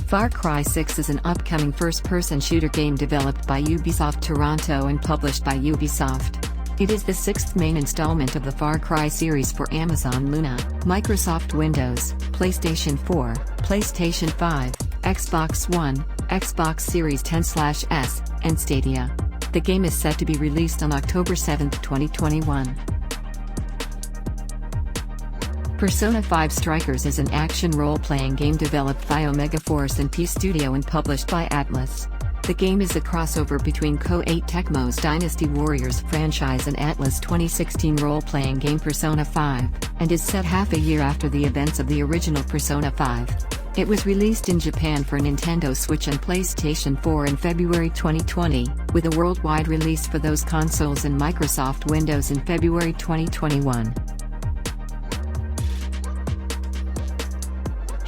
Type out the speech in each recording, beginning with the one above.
Far Cry 6 is an upcoming first-person shooter game developed by Ubisoft Toronto and published by Ubisoft. It is the sixth main installment of the Far Cry series for Amazon Luna, Microsoft Windows, PlayStation 4, PlayStation 5, Xbox One, Xbox Series X/S, and Stadia. The game is set to be released on October 7, 2021. Persona 5 Strikers is an action role-playing game developed by Omega Force and P Studio and published by Atlus. The game is a crossover between Koei Tecmo's Dynasty Warriors franchise and Atlus' 2016 role-playing game Persona 5, and is set half a year after the events of the original Persona 5. It was released in Japan for Nintendo Switch and PlayStation 4 in February 2020, with a worldwide release for those consoles and Microsoft Windows in February 2021.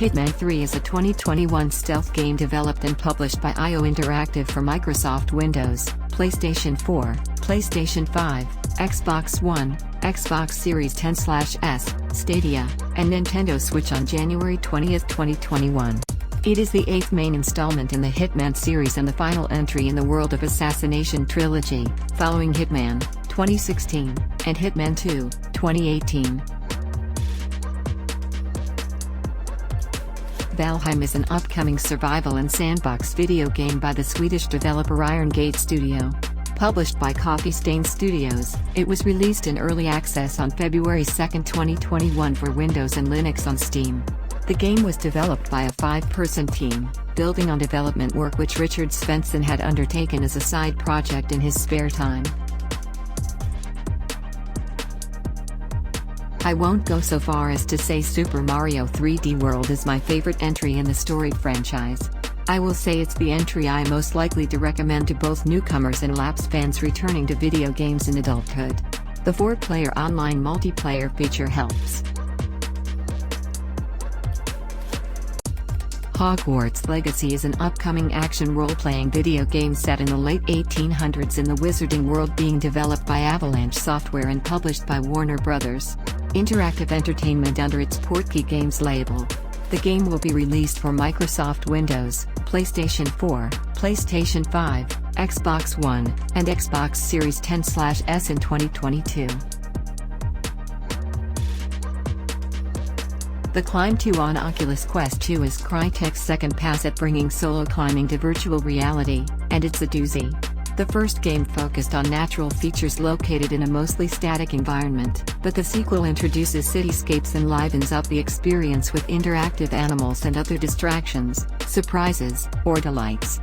Hitman 3 is a 2021 stealth game developed and published by IO Interactive for Microsoft Windows, PlayStation 4, PlayStation 5, Xbox One, Xbox Series X/S, Stadia, and Nintendo Switch on January 20, 2021. It is the eighth main installment in the Hitman series and the final entry in the World of Assassination trilogy, following Hitman 2016 and Hitman 2 2018. Valheim is an upcoming survival and sandbox video game by the Swedish developer Iron Gate Studio. Published by Coffee Stain Studios, it was released in early access on February 2, 2021 for Windows and Linux on Steam. The game was developed by a five-person team, building on development work which Richard Svensson had undertaken as a side project in his spare time. I won't go so far as to say Super Mario 3D World is my favorite entry in the storied franchise. I will say it's the entry I am most likely to recommend to both newcomers and lapsed fans returning to video games in adulthood. The 4-player online multiplayer feature helps. Hogwarts Legacy is an upcoming action role-playing video game set in the late 1800s in the wizarding world being developed by Avalanche Software and published by Warner Bros. Interactive Entertainment under its Portkey Games label. The game will be released for Microsoft Windows, PlayStation 4, PlayStation 5, Xbox One, and Xbox Series X/S in 2022. The Climb 2 on Oculus Quest 2 is Crytek's second pass at bringing solo climbing to virtual reality, and it's a doozy. The first game focused on natural features located in a mostly static environment, but the sequel introduces cityscapes and livens up the experience with interactive animals and other distractions, surprises, or delights.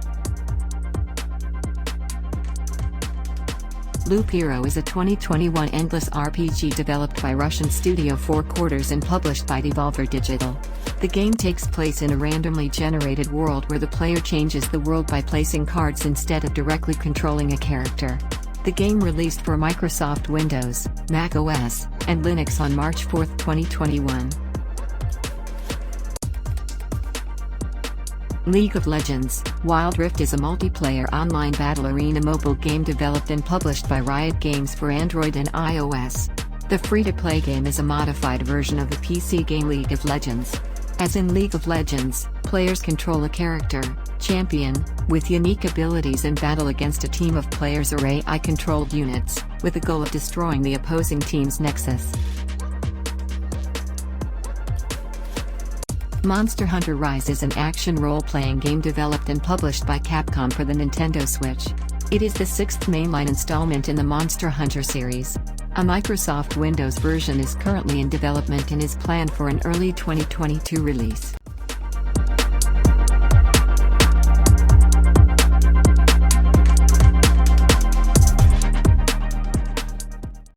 Loop Hero is a 2021 endless RPG developed by Russian studio Four Quarters and published by Devolver Digital. The game takes place in a randomly generated world where the player changes the world by placing cards instead of directly controlling a character. The game released for Microsoft Windows, Mac OS, and Linux on March 4, 2021. League of Legends: Wild Rift is a multiplayer online battle arena mobile game developed and published by Riot Games for Android and iOS. The free-to-play game is a modified version of the PC game League of Legends. As in League of Legends, players control a character, champion, with unique abilities and battle against a team of players or AI-controlled units, with the goal of destroying the opposing team's nexus. Monster Hunter Rise is an action role-playing game developed and published by Capcom for the Nintendo Switch. It is the sixth mainline installment in the Monster Hunter series. A Microsoft Windows version is currently in development and is planned for an early 2022 release.